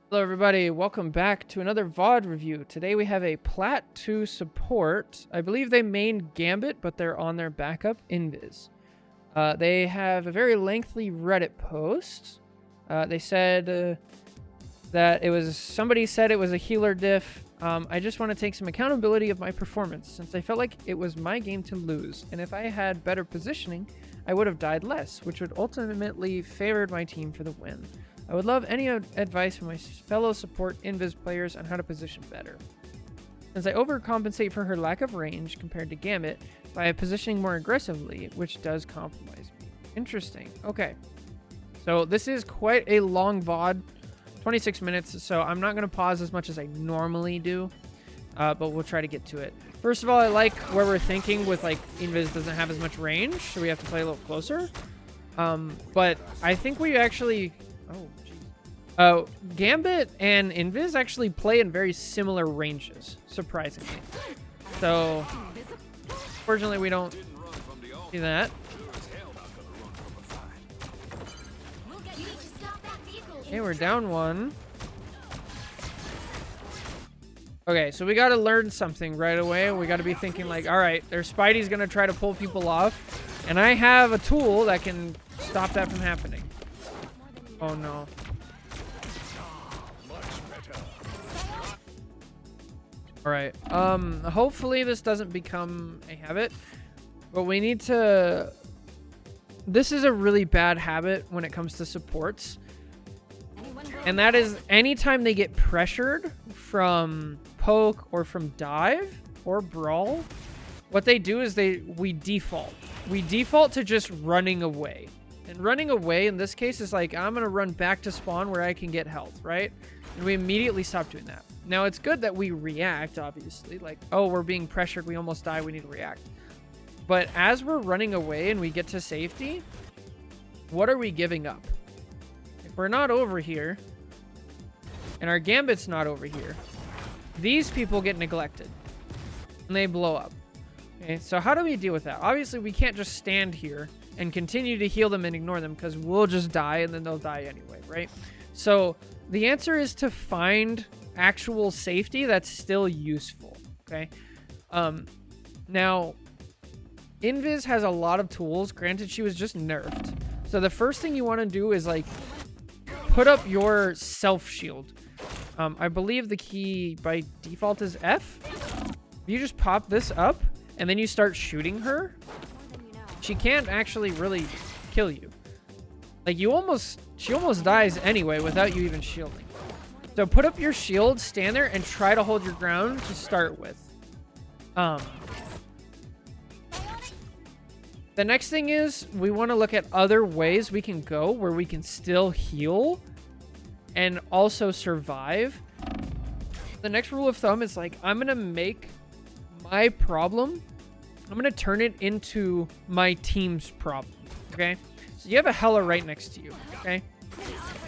Hello everybody, welcome back to another VOD review. Today we have a Plat 2 support. I believe they main Gambit, but they're on their backup Invis. They have a very lengthy Reddit post. They said that somebody said it was a healer diff. I just want to take some accountability of my performance since I felt like it was my game to lose. And if I had better positioning, I would have died less, which would ultimately favored my team for the win. I would love any advice from my fellow support Invis players on how to position better, since I overcompensate for her lack of range compared to Gambit by positioning more aggressively, which does compromise me. Interesting. Okay. So this is quite a long VOD, 26 minutes, so I'm not going to pause as much as I normally do, but we'll try to get to it. First of all, I like where we're thinking with, like, Invis doesn't have as much range, so we have to play a little closer. But I think we actually... Oh, Gambit and Invis actually play in very similar ranges, surprisingly. So, fortunately, we don't see that. Okay, we're down one. Okay, so we got to learn something right away. We got to be thinking like, all right, their Spidey's going to try to pull people off, and I have a tool that can stop that from happening. Oh, no. All right. Hopefully this doesn't become a habit, but we need to... This is a really bad habit when it comes to supports. And that is anytime they get pressured from poke or from dive or brawl, what they do is we default. We default to just running away. And running away in this case is like, I'm going to run back to spawn where I can get health, right? And we immediately stop doing that. Now, it's good that we react, obviously. Like, oh, we're being pressured. We almost die. We need to react. But as we're running away and we get to safety, what are we giving up? If we're not over here, and our Gambit's not over here, these people get neglected. And they blow up. Okay, so how do we deal with that? Obviously, we can't just stand here and continue to heal them and ignore them because we'll just die and then they'll die anyway, right? So the answer is to find actual safety that's still useful, okay? Now, Invis has a lot of tools. Granted, she was just nerfed. So the first thing you want to do is, like, put up your self-shield. I believe the key by default is F. You just pop this up, and then you start shooting her. She can't actually really kill you. Like, she almost dies anyway without you even shielding. So put up your shield, stand there, and try to hold your ground to start with. The next thing is we want to look at other ways we can go where we can still heal and also survive. The next rule of thumb is, like, I'm going to make my problem, I'm going to turn it into my team's problem, okay? So you have a Hela right next to you, okay?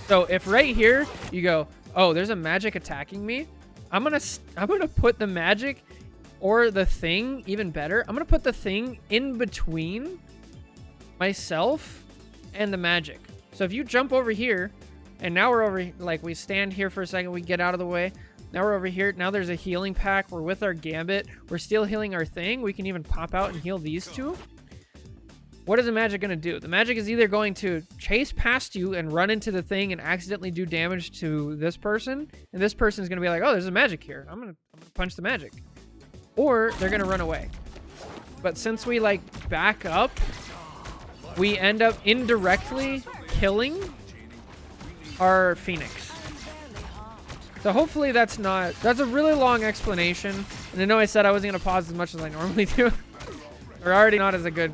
So if right here you go, oh, there's a magic attacking me, I'm gonna put the magic, or the thing, even better, I'm gonna put the thing in between myself and the magic. So if you jump over here, and now we're over, like, we stand here for a second, we get out of the way, now we're over here, now there's a healing pack, we're with our Gambit, we're still healing our thing, we can even pop out and heal these two. What is the magic going to do? The magic is either going to chase past you and run into the thing and accidentally do damage to this person, and this person is going to be like, oh, there's a magic here. I'm gonna punch the magic. Or they're going to run away. But since we, like, back up, we end up indirectly killing our Phoenix. So hopefully that's a really long explanation. And I know I said I wasn't going to pause as much as I normally do. We're already not as a good...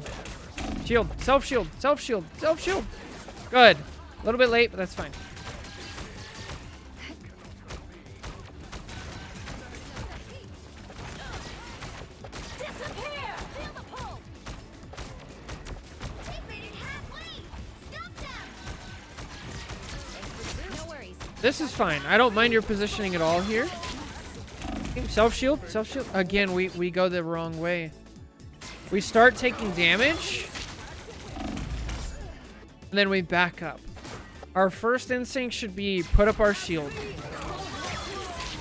Shield, self-shield, self-shield, self-shield. Good. A little bit late, but that's fine. This is fine. I don't mind your positioning at all here. Self-shield, self-shield. Again, we go the wrong way. We start taking damage. And then we back up. our first instinct should be put up our shield.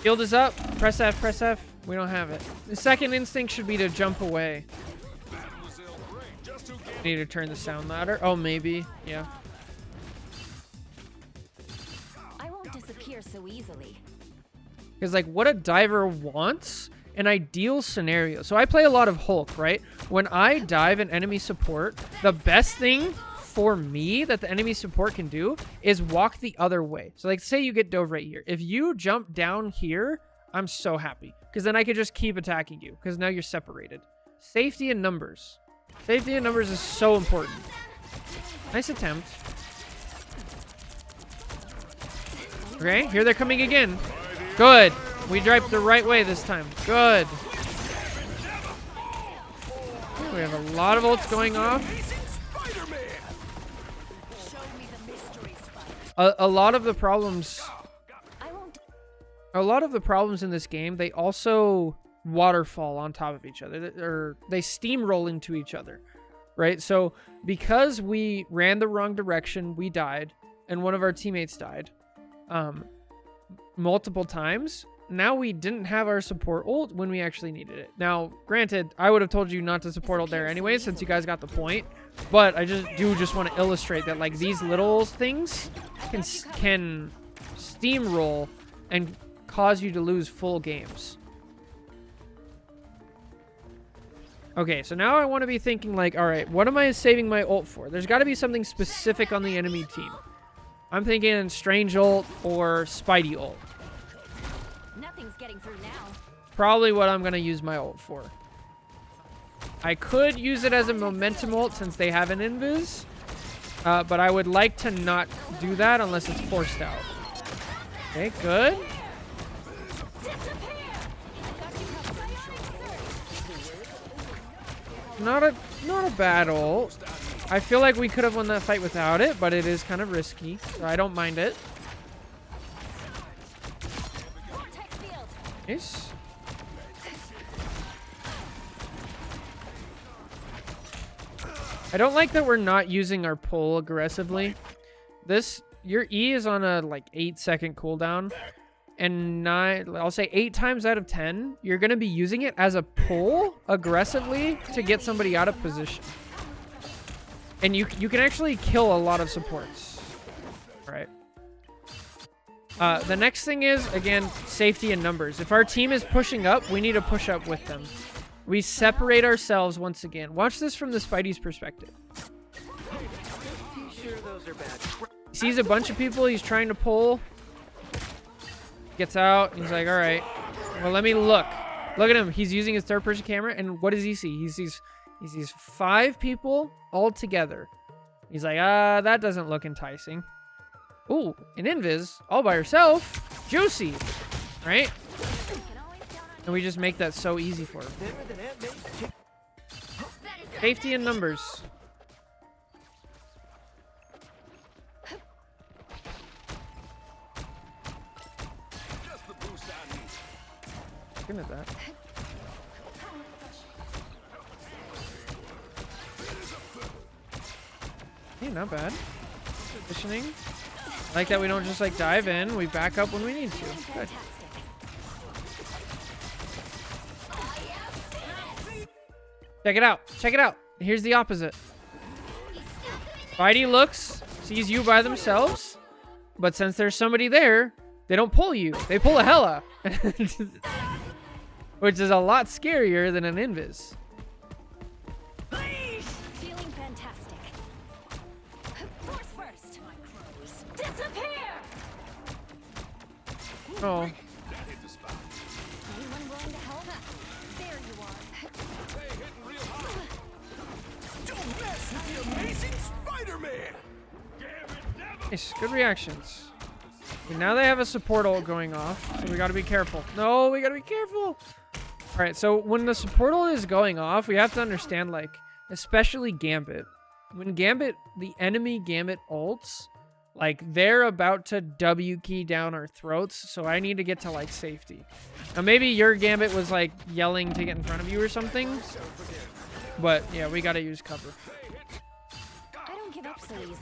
Shield is up. Press F, press F. We don't have it. The second instinct should be to jump away. Need to turn the sound louder. Oh, maybe. Yeah. I won't disappear so easily. Because, like, what a diver wants, an ideal scenario. So I play a lot of Hulk, right? When I dive an enemy support, the best thing for me that the enemy support can do is walk the other way. So, like, say you get dove right here. If you jump down here, I'm so happy. Because then I could just keep attacking you. Because now you're separated. Safety in numbers. Safety in numbers is so important. Nice attempt. Okay, here they're coming again. Good. We drived the right way this time. Good. We have a lot of ults going off. A lot of the problems in this game, they also waterfall on top of each other, or they steamroll into each other, right? So because we ran the wrong direction, we died, and one of our teammates died multiple times. Now we didn't have our support ult when we actually needed it. Now, granted, I would have told you not to support ult there anyway, since you guys got the point, but I just want to illustrate that, like, these little things can steamroll and cause you to lose full games. Okay, so now I want to be thinking, like, all right, what am I saving my ult for? There's got to be something specific on the enemy team. I'm thinking Strange ult or Spidey ult. Nothing's getting through now. Probably what I'm going to use my ult for. I could use it as a momentum ult since they have an Invis, but I would like to not do that unless it's forced out. Okay, good. Not a bad ult. I feel like we could have won that fight without it, but it is kind of risky, so I don't mind it. Nice. I don't like that we're not using our pull aggressively. Your E is on a like 8-second cooldown, and I'll say 8 times out of 10, you're going to be using it as a pull aggressively to get somebody out of position. And you can actually kill a lot of supports. All right. The next thing is, again, safety in numbers. If our team is pushing up, we need to push up with them. We separate ourselves once again. Watch this from the Spidey's perspective. He sees a bunch of people he's trying to pull. Gets out. He's like, all right, well, let me look. Look at him. He's using his third-person camera, and what does he see? He sees 5 people all together. He's like, that doesn't look enticing. Ooh, an Invis all by herself. Juicy, right? And we just make that so easy for him. Safety in numbers. Looking at that. Hey, not bad. Positioning. I like that we don't just like dive in. We back up when we need to. Good. Check it out. Check it out. Here's the opposite. Spidey looks, sees you by themselves, but since there's somebody there, they don't pull you. They pull a Hella. Which is a lot scarier than an Invis. Feeling fantastic. Force first. Disappear. Oh. Anyone willing to help? There you are. Don't mess with the amazing Spider-Man. Nice. Good reactions. Okay, now they have a support ult going off, so we gotta be careful. No, we gotta be careful. Alright, so when the support ult is going off, we have to understand, like, especially Gambit. When Gambit, the enemy Gambit ults, like, they're about to W key down our throats, so I need to get to, like, safety. Now, maybe your Gambit was, like, yelling to get in front of you or something, but, yeah, we gotta use cover. I don't give up so easily.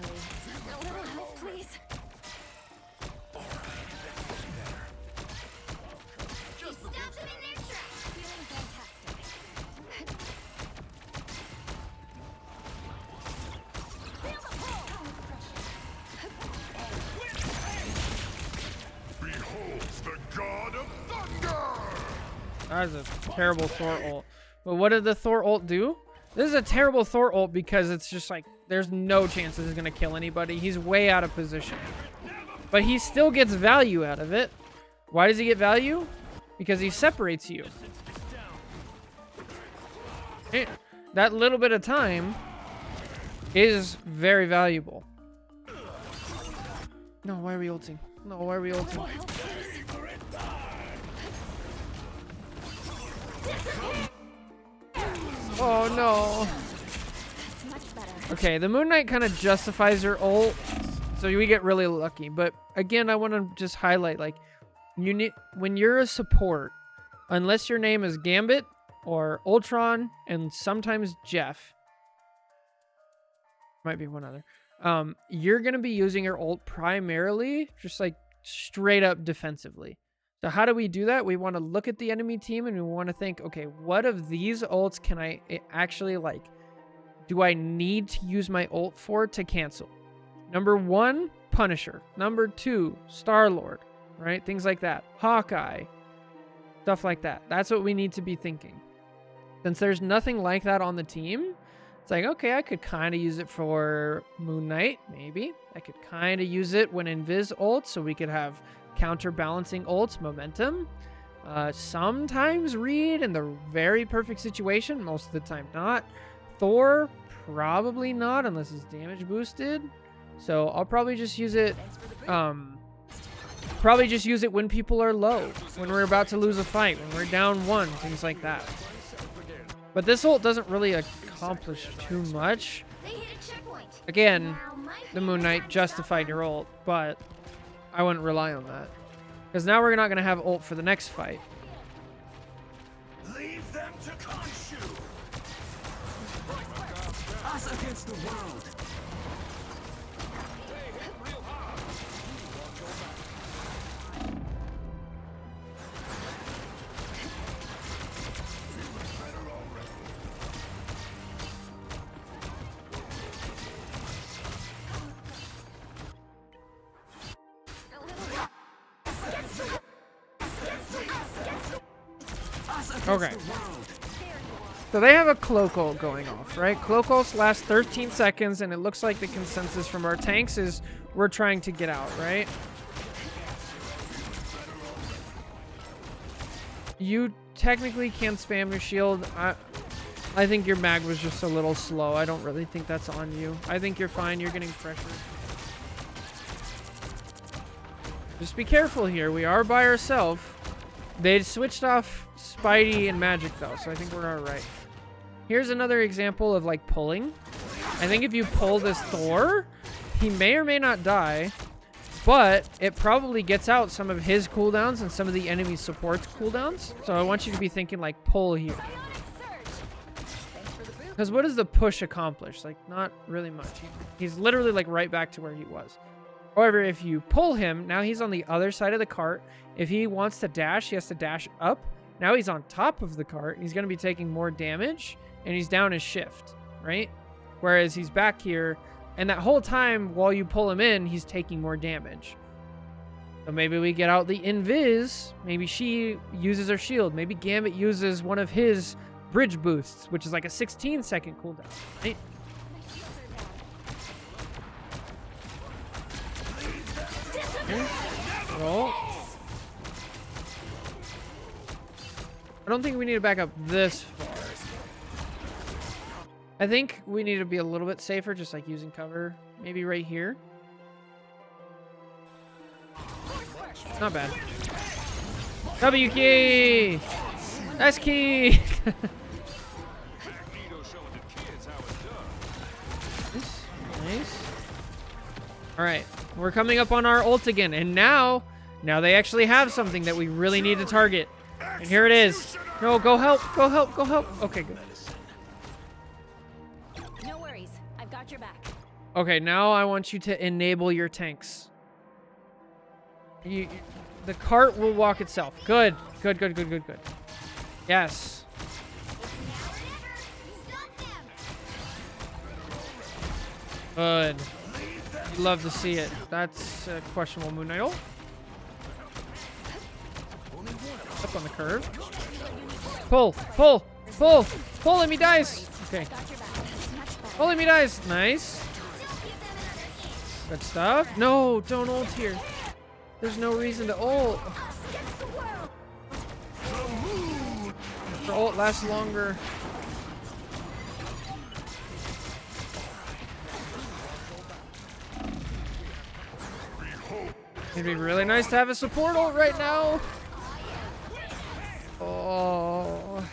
A little help, please. That is a terrible Thor ult. But what did the Thor ult do? This is a terrible Thor ult because it's just like, there's no chance this is going to kill anybody. He's way out of position. But he still gets value out of it. Why does he get value? Because he separates you. That little bit of time is very valuable. No, why are we ulting? No, why are we ulting? Oh no. Okay, the Moon Knight kind of justifies her ult, so we get really lucky. But again, I want to just highlight, like, you need, when you're a support, unless your name is Gambit or Ultron and sometimes Jeff, might be one other, you're gonna be using your ult primarily just like straight up defensively. So how do we do that? We want to look at the enemy team and we want to think, okay, what of these ults can I actually, like, do I need to use my ult for to cancel? Number 1, Punisher. Number 2, Star-Lord, right? Things like that. Hawkeye, stuff like that. That's what we need to be thinking. Since there's nothing like that on the team, it's like, okay, I could kind of use it for Moon Knight, maybe. I could kind of use it when Invis ults, so we could have counterbalancing ults, momentum. Sometimes Reed in the very perfect situation, most of the time not. Thor, probably not, unless it's damage boosted. So I'll probably just use it, when people are low, when we're about to lose a fight, when we're down 1, things like that. But this ult doesn't really accomplish too much. Again, the Moon Knight justified your ult, but I wouldn't rely on that. Because now we're not going to have ult for the next fight. Leave them to Khonshu. Us against the world. Okay. So they have a cloak ult going off, right? Cloak ults last 13 seconds, and it looks like the consensus from our tanks is we're trying to get out, right? You technically can spam your shield. I think your mag was just a little slow. I don't really think that's on you. I think you're fine. You're getting pressure. Just be careful here. We are by ourselves. They switched off Spidey and Magic, though, so I think we're all right. Here's another example of, like, pulling. I think if you pull this Thor, he may or may not die, but it probably gets out some of his cooldowns and some of the enemy support's cooldowns. So I want you to be thinking, like, pull here. Because what does the push accomplish? Like, not really much. He's literally, like, right back to where he was. However, if you pull him, now he's on the other side of the cart. If he wants to dash, he has to dash up. Now he's on top of the cart. He's going to be taking more damage, and he's down his shift, right? Whereas he's back here, and that whole time while you pull him in, he's taking more damage. So maybe we get out the Invis. Maybe she uses her shield. Maybe Gambit uses one of his bridge boosts, which is like a 16-second cooldown, right? Okay. Roll. I don't think we need to back up this far. I think we need to be a little bit safer, just like using cover. Maybe right here. Not bad. W key! S key! Nice. Alright, we're coming up on our ult again, and now they actually have something that we really need to target. And here it is. No, go help, go help, go help. Okay, good. No worries, I've got your back. Okay, now I want you to enable your tanks. The cart will walk itself. Good, good, good, good, good, good. Yes. Good. Love to see it. That's a questionable Moon Knight ult. Up on the curve. Pull, pull, pull, pull him, he dies. Okay. Pull him, he dies. Nice. Good stuff. No, don't ult here. There's no reason to ult. The ult lasts longer. It'd be really nice to have a support ult right now. Oh.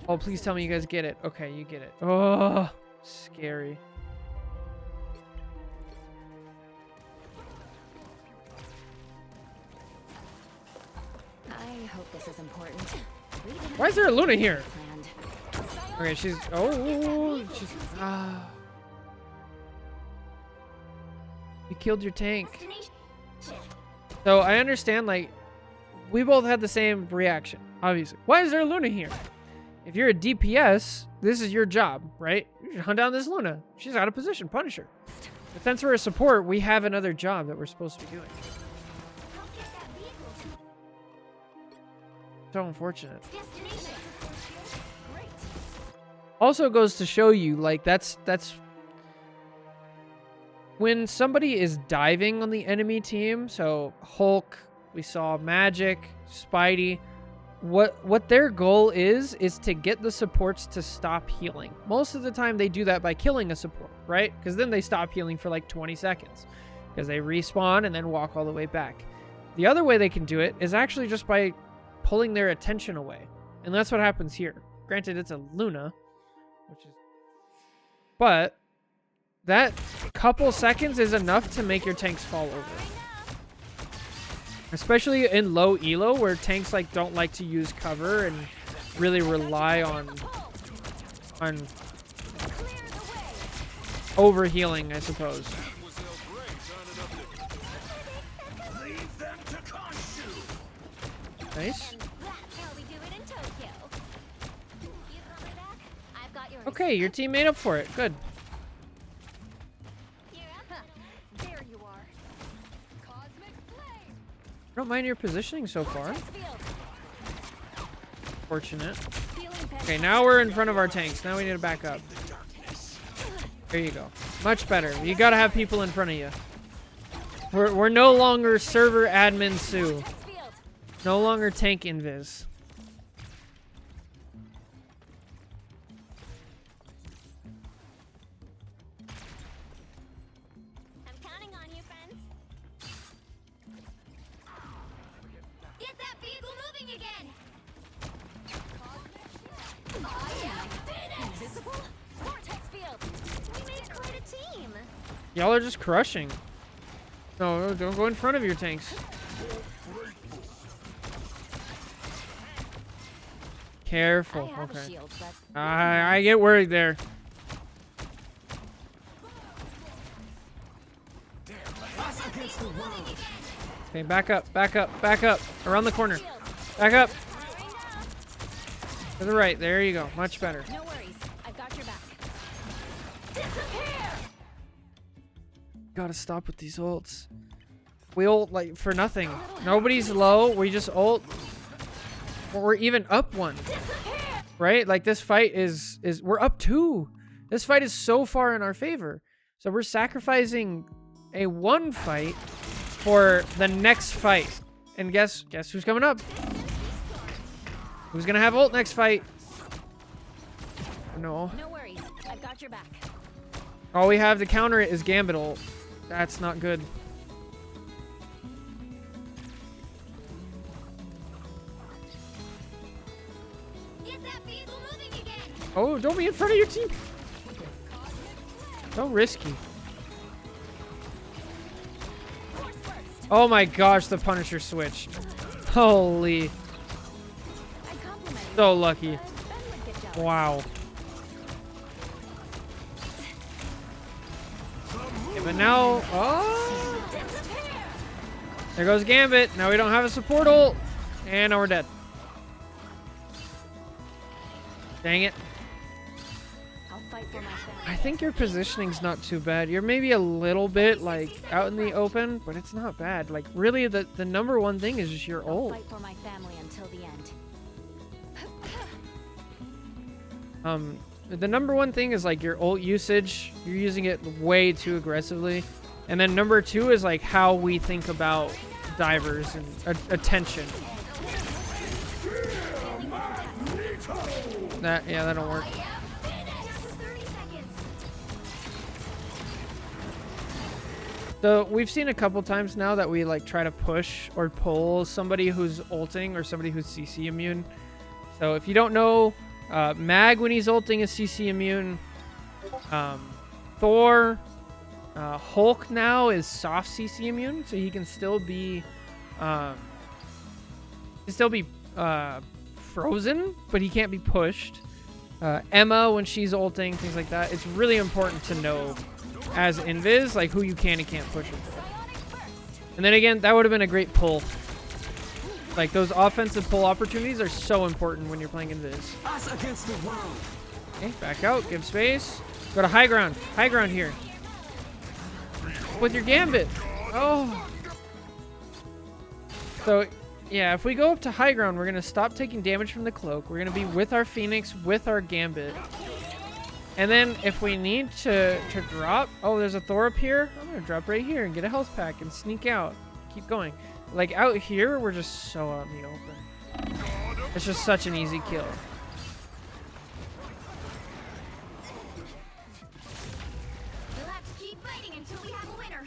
Oh, please tell me you guys get it. Okay, you get it. Oh, scary. I hope this is important. Why is there a Luna here? Okay, she's... Oh, she's... Ah. You killed your tank. So I understand, like, we both had the same reaction, obviously. Why is there a Luna here? If you're a DPS, this is your job, right? You should hunt down this Luna. She's out of position. Punish her. But since we're a support, we have another job that we're supposed to be doing. So unfortunate. Also goes to show you, like, that's when somebody is diving on the enemy team. So Hulk, we saw Magic, Spidey. What their goal is to get the supports to stop healing. Most of the time they do that by killing a support, right? Because then they stop healing for like 20 seconds. Because they respawn and then walk all the way back. The other way they can do it is actually just by pulling their attention away. And that's what happens here. Granted, it's a Luna, which is... But that couple seconds is enough to make your tanks fall over. Especially in low elo, where tanks like don't like to use cover and really rely on overhealing, I suppose. Nice. Okay, your team made up for it. Good. I don't mind your positioning so far. Fortunate. Okay, now we're in front of our tanks. Now we need to back up. There you go. Much better. You gotta have people in front of you. We're no longer server admin Sue. No longer tank Invis. Y'all are just crushing. No, don't go in front of your tanks. Careful. Okay. I get worried there. Okay, back up, back up, back up. Around the corner. Back up. To the right. There you go. Much better. No worries. I've got your back. Gotta stop with these ults. We ult like for nothing. Nobody's low. We just ult. Or we're even up one. Right? Like this fight is we're up 2. This fight is so far in our favor. So we're sacrificing a 1 fight for the next fight. And guess who's coming up? Who's gonna have ult next fight? No. No worries. I've got your back. All we have to counter it is Gambit ult. That's not good. Get that vehicle moving again. Oh, don't be in front of your team. So risky. Oh my gosh, the Punisher switch. Holy. So lucky. Wow. Okay, but now, oh, there goes Gambit. Now we don't have a support ult, and now we're dead. Dang it. I think your positioning's not too bad. You're maybe a little bit like out in the open, but it's not bad. Like really, the number one thing is just your ult. Fight for my family until the end. The number one thing is like your ult usage. You're using it way too aggressively. And then number two is like how we think about divers and attention. That don't work. So we've seen a couple times now that we like try to push or pull somebody who's ulting or somebody who's CC immune. So if you don't know, Mag when he's ulting is CC immune. Thor, Hulk now is soft CC immune, so he can still be frozen, but he can't be pushed. Emma when she's ulting, things like that. It's really important to know as Invis, like who you can and can't push it. And then again, that would have been a great pull. Like those offensive pull opportunities are so important when you're playing Invis. Us against the world. Okay, back out, give space. Go to high ground. High ground here. With your gambit. Oh. So, yeah, if we go up to high ground, we're going to stop taking damage from the cloak. We're going to be with our Phoenix, with our gambit. And then if we need to drop... Oh, there's a Thor up here. I'm going to drop right here and get a health pack and sneak out. Keep going. Like, out here, we're just so out in the open. It's just such an easy kill. We'll have to keep fighting until we have a winner.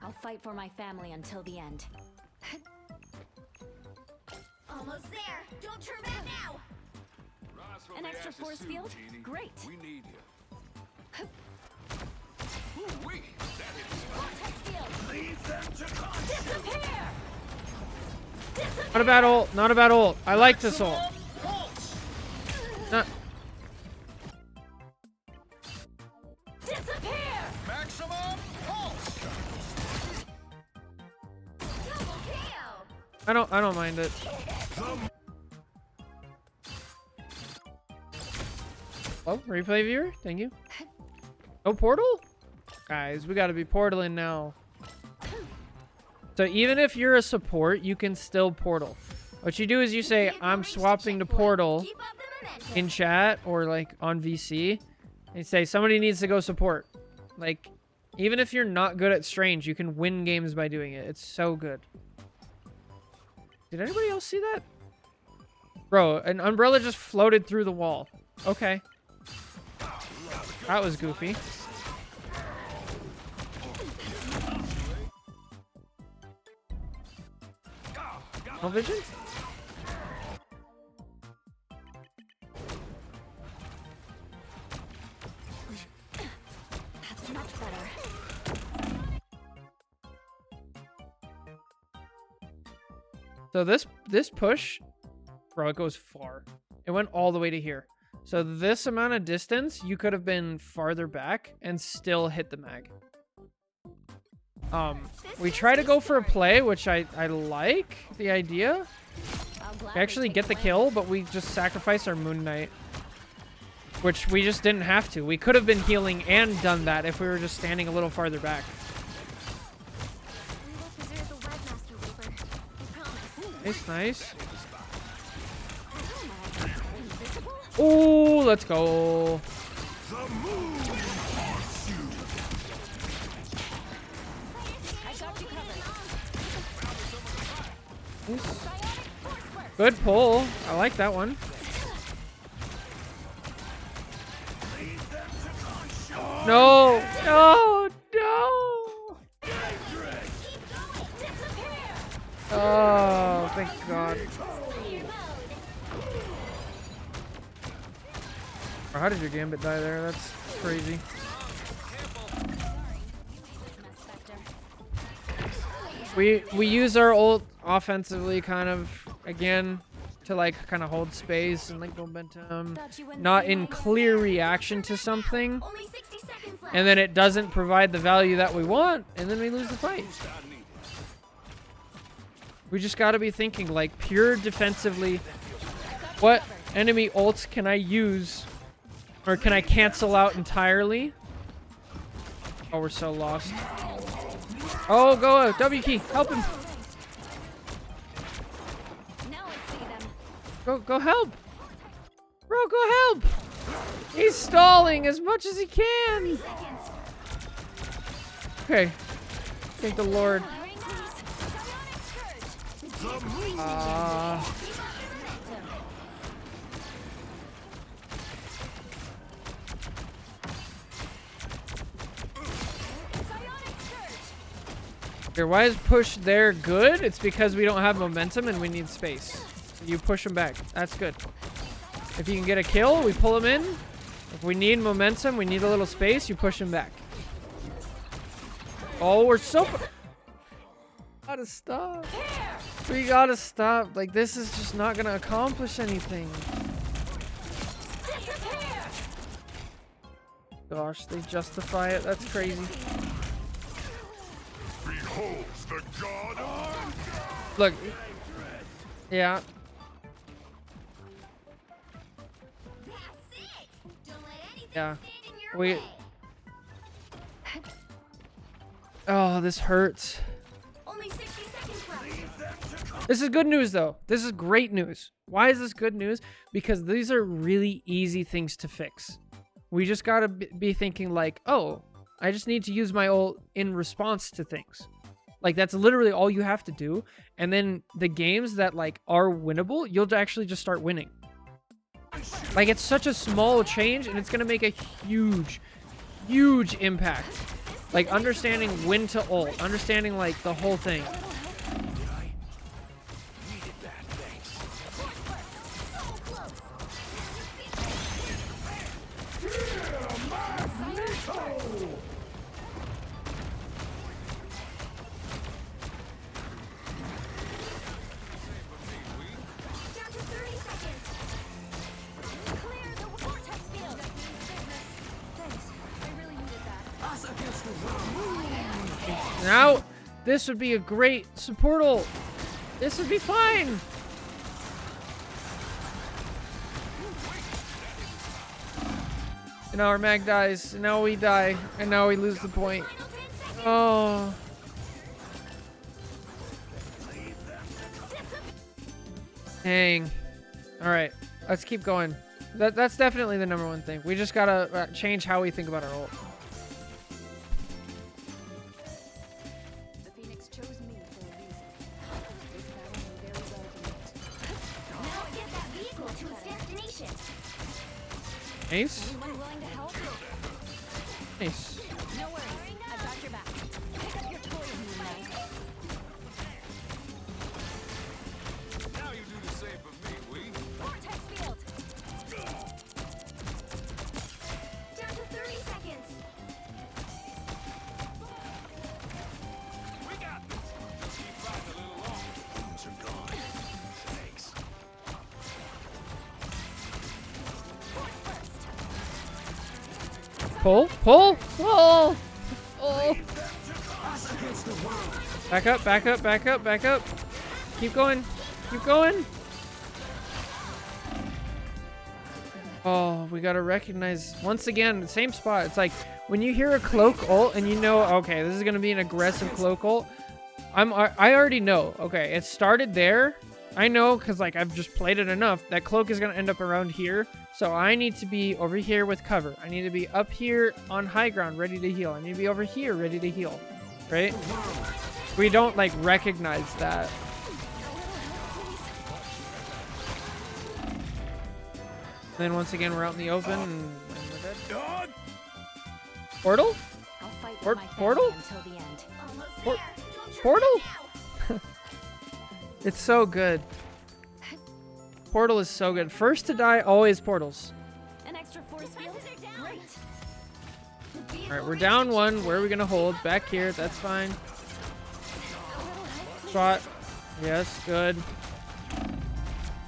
I'll fight for my family until the end. Almost there. Don't turn back now. An extra force field? Great. We need you. Vortex field. Leave them to conquer. Disappear. Not a bad ult. Not a bad ult. I like this ult. Not... Disappear. Maximum pulse. Double KO. I don't mind it. Oh, replay viewer, thank you. Oh, portal? Guys, we gotta be portaling now. So even if you're a support, you can still portal. What you do is you say, I'm swapping to portal Keep up the momentum. in chat or like on VC. And you say, somebody needs to go support. Like, even if you're not good at Strange, you can win games by doing it. It's so good. Did anybody else see that? Bro, an umbrella just floated through the wall. Okay. That was goofy. No vision? That's much better. So this push, bro, it goes far. It went all the way to here. So this amount of distance, you could have been farther back and still hit the mag. We try to go for a play, which I like the idea. We actually get the kill, but we just sacrifice our Moon Knight. Which we just didn't have to. We could have been healing and done that if we were just standing a little farther back. We will preserve the Webmaster Reaper. I promise. It's nice. Invisible? Oh, let's go. I got you covered. Good pull. I like that one. No, no, no. Oh, thank God. How did your Gambit die there? That's crazy. We use our ult offensively kind of, again, to like kind of hold space and like momentum, not in clear reaction to something, Only 60 seconds left. and then it doesn't provide the value that we want, and then we lose the fight. We just got to be thinking like pure defensively, what enemy ults can I use, or can I cancel out entirely? Oh, we're so lost. Oh, go W key, help him. Now I see them. Go help. Bro, go help! He's stalling as much as he can! Okay. Thank the Lord. Here, why is push there good? It's because we don't have momentum and we need space. You push him back. That's good. If you can get a kill, we pull him in. If we need momentum, we need a little space, you push him back. Oh, we're so... Gotta stop. We gotta stop. Like, this is just not gonna accomplish anything. Gosh, they justify it. That's crazy. Beholds the god on. Look. Yeah. Yeah. We... Oh, this hurts. Only 60 seconds left. This is good news, though. This is great news. Why is this good news? Because these are really easy things to fix. We just gotta be thinking like, oh, I just need to use my ult in response to things. Like, that's literally all you have to do. And then the games that, like, are winnable, you'll actually just start winning. Like, it's such a small change, and it's gonna make a huge, huge impact. Like, understanding when to ult, understanding, like, the whole thing. Now, this would be a great support ult. This would be fine. And now our mag dies. And now we die. And now we lose the point. Oh. Dang. Alright. Let's keep going. That's definitely the #1 thing. We just gotta change how we think about our ult. Nice. Nice. No worries. I've got your back. Pick up your toys, Moon Knight. Now you do the same for me, we. Vortex field. Down to 30 seconds. We got this. Just keep fighting a little longer. Wounds are gone. Thanks. Pull, pull, pull, pull. Back up, back up, back up, back up. Keep going, keep going. Oh, we gotta recognize, once again, the same spot. It's like, when you hear a cloak ult and you know, okay, this is gonna be an aggressive cloak ult, I already know, okay, it started there. I know, because like I've just played it enough, that cloak is gonna end up around here. So I need to be over here with cover. I need to be up here on high ground, ready to heal. I need to be over here, ready to heal. Right? We don't like recognize that. Then once again, we're out in the open and we're dead. Portal? I'll fight for my Portal? family until the end. Por Portal? It's so good. Portal is so good. First to die, always portals. An extra force field? Great. Alright, we're down 1. Where are we gonna hold? Back here, that's fine. Shot. Yes, good.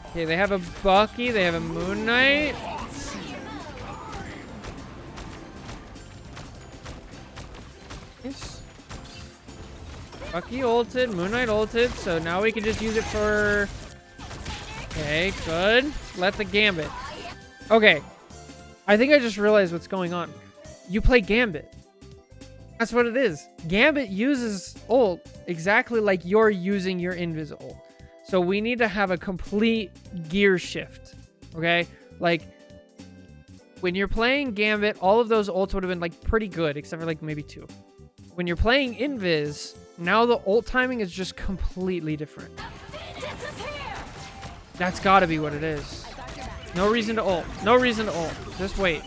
Okay, they have a Bucky, they have a Moon Knight. Nice. Bucky ulted, Moon Knight ulted, so now we can just use it for... Okay, good. Let the Gambit. Okay. I think I just realized what's going on. You play Gambit. That's what it is. Gambit uses ult exactly like you're using your Invis ult. So we need to have a complete gear shift. Okay? Like, when you're playing Gambit, all of those ults would have been like pretty good, except for like maybe 2. When you're playing Invis, now the ult timing is just completely different. That's gotta be what it is. No reason to ult. No reason to ult. Just wait.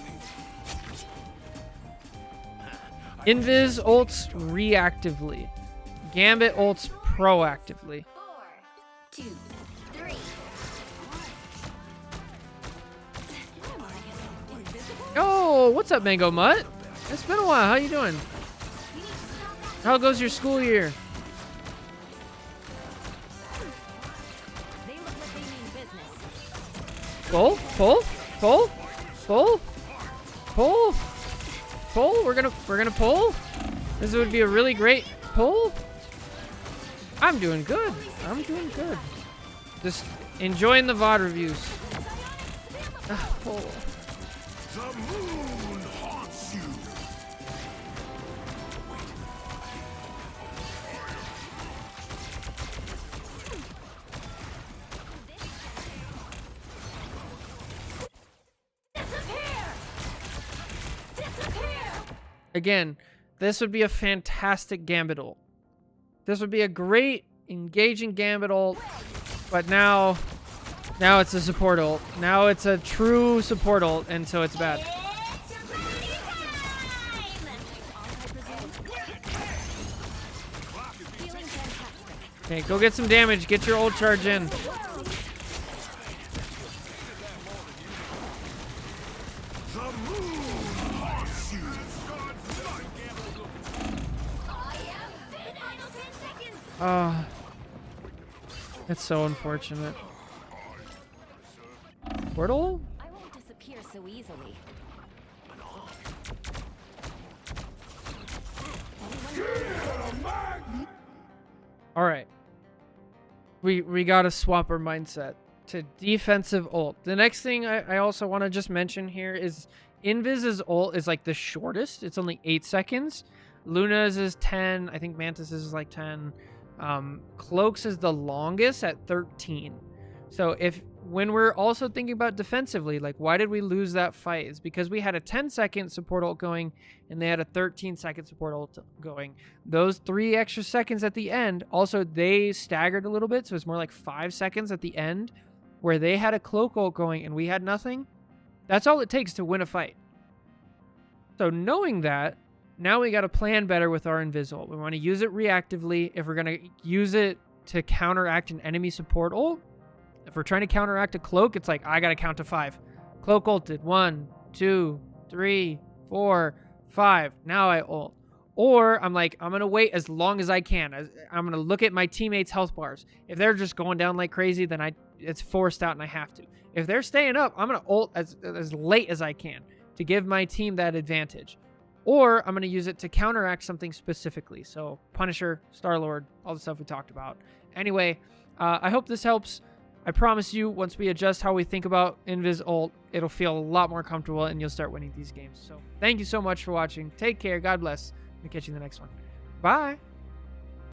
Invis ults reactively. Gambit ults proactively. 4, 2, 3. Oh, what's up, Mango Mutt? It's been a while. How you doing? How goes your school year? They look like they mean business. Pull, pull, pull, pull, pull, pull. We're gonna pull. This would be a really great pull. I'm doing good. I'm doing good. Just enjoying the VOD reviews. Pull. The moon haunts you. Again, this would be a fantastic Gambit ult. This would be a great, engaging Gambit ult, but now it's a support ult. Now it's a true support ult, and so it's bad. Okay, go get some damage. Get your ult charge in. Oh, it's so unfortunate. Portal? I won't disappear so easily. All right. We gotta swap our mindset to defensive ult. The next thing I also want to just mention here is Invis's ult is like the shortest. It's only 8 seconds. Luna's is 10. I think Mantis's is like 10. Cloak's is the longest at 13. So when we're also thinking about defensively, like why did we lose that fight? Is because we had a 10-second support ult going and they had a 13-second support ult going. Those 3 extra seconds at the end, also they staggered a little bit, so it's more like 5 seconds at the end where they had a cloak ult going and we had nothing. That's all it takes to win a fight. So knowing that, now we got to plan better with our Invis ult. We want to use it reactively. If we're going to use it to counteract an enemy support ult, if we're trying to counteract a cloak, it's like, I got to count to 5. Cloak ulted. 1, 2, 3, 4, 5. Now I ult. Or I'm like, I'm going to wait as long as I can. I'm going to look at my teammates' health bars. If they're just going down like crazy, then it's forced out and I have to. If they're staying up, I'm going to ult as late as I can to give my team that advantage. Or I'm going to use it to counteract something specifically. So Punisher, Star-Lord, all the stuff we talked about. Anyway, I hope this helps. I promise you, once we adjust how we think about Invis ult, it'll feel a lot more comfortable and you'll start winning these games. So thank you so much for watching. Take care. God bless. We'll catch you in the next one. Bye.